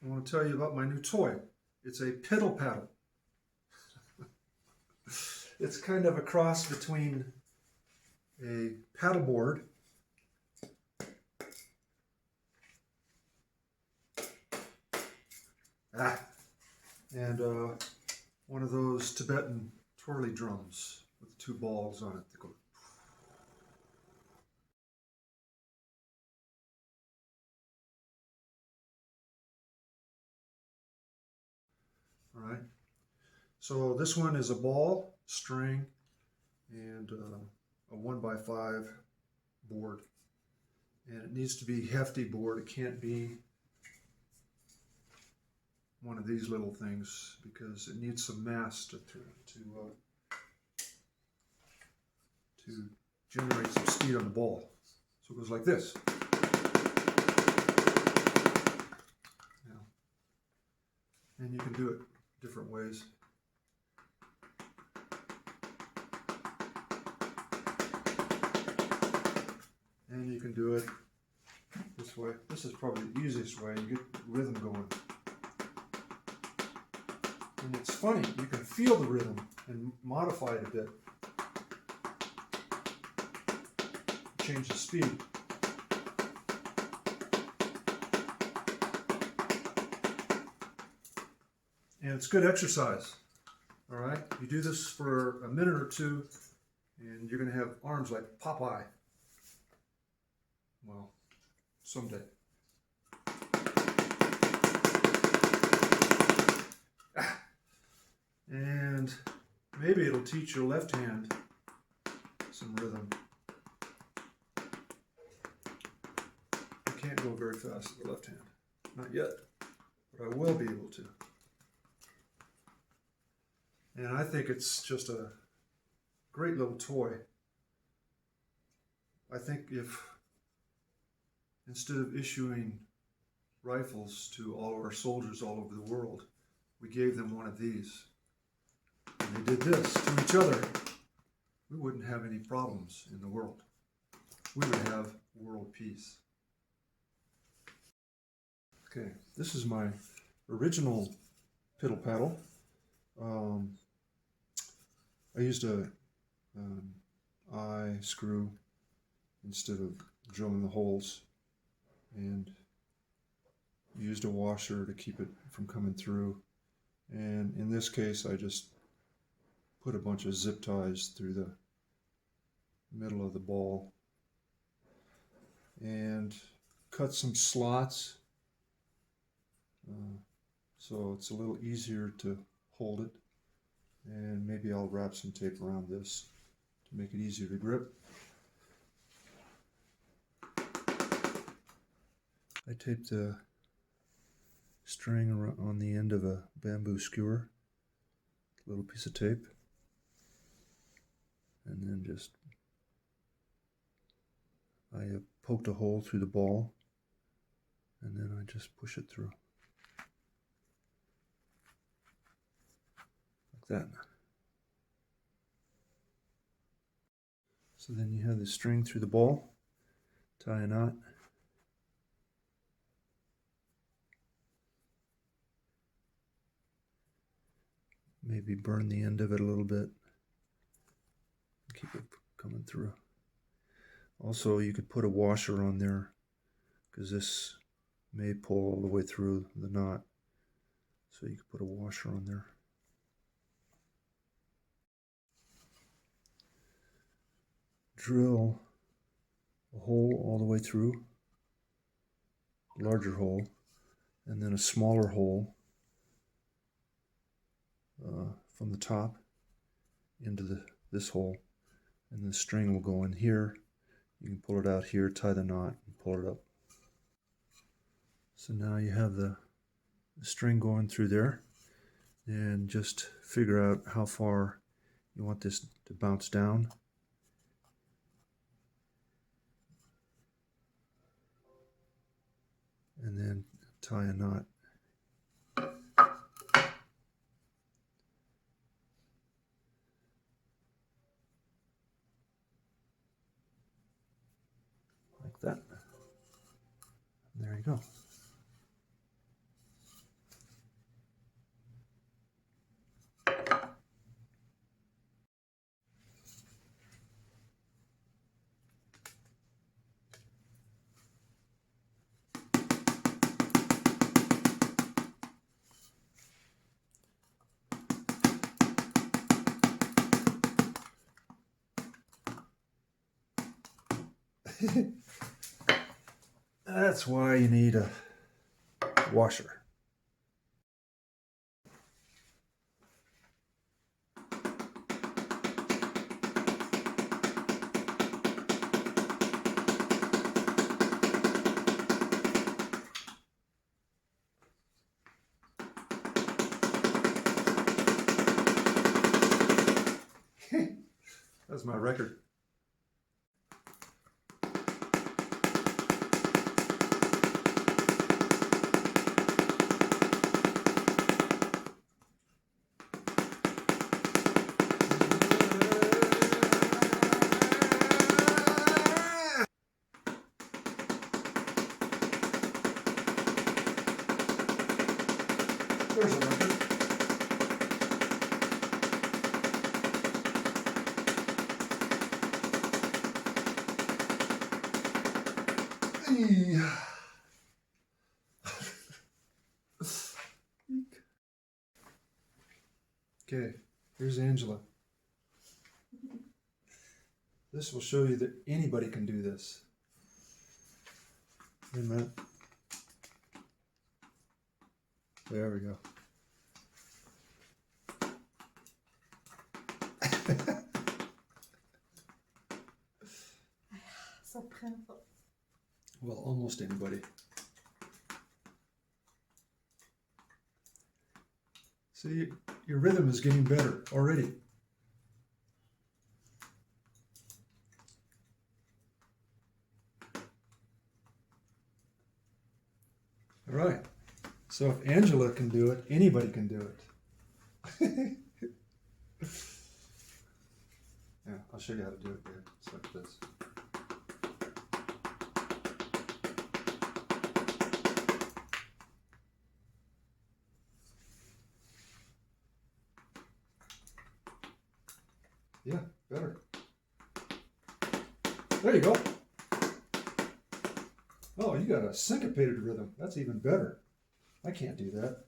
I want to tell you about my new toy. It's a Piddle paddle. It's kind of a cross between a paddleboard and one of those Tibetan twirly drums with two balls on it that go. All right. So this one is a ball, string, and a 1x5 board. And it needs to be hefty board. It can't be one of these little things because it needs some mass to generate some speed on the ball. So it goes like this. Yeah. And you can do it different ways. And you can do it this way. This is probably the easiest way. You get rhythm going. And it's funny, you can feel the rhythm and modify it a bit. Change the speed. And it's good exercise. All right, you do this for a minute or two and you're going to have arms like Popeye. Well, someday. And maybe it'll teach your left hand some rhythm. I can't go very fast with the left hand. Not yet, but I will be able to. And I think it's just a great little toy. I think if instead of issuing rifles to all of our soldiers all over the world, we gave them one of these, and they did this to each other, we wouldn't have any problems in the world. We would have world peace. Okay, this is my original Piddle paddle. I used a eye screw instead of drilling the holes, and used a washer to keep it from coming through. And in this case, I just put a bunch of zip ties through the middle of the ball and cut some slots so it's a little easier to hold it. And maybe I'll wrap some tape around this to make it easier to grip. I taped the string on the end of a bamboo skewer, a little piece of tape, and then just I poked a hole through the ball, and then I just push it through like that. So then you have the string through the ball, tie a knot. Maybe burn the end of it a little bit. Keep it coming through. Also, you could put a washer on there because this may pull all the way through the knot. So you could put a washer on there. Drill a hole all the way through, a larger hole, and then a smaller hole from the top into this hole, and the string will go in here. You can pull it out here, tie the knot, and pull it up. So now you have the string going through there, and just figure out how far you want this to bounce down. And then tie a knot. Like that. And there you go. That's why you need a washer. That's my record. There's a record. Okay, here's Angela. This will show you that anybody can do this. Wait a minute. There we go. So painful. Well, almost anybody. See, your rhythm is getting better already. All right. So if Angela can do it, anybody can do it. Yeah, I'll show you how to do it here. It's like this. Yeah, better. There you go. Oh, you got a syncopated rhythm. That's even better. I can't do that.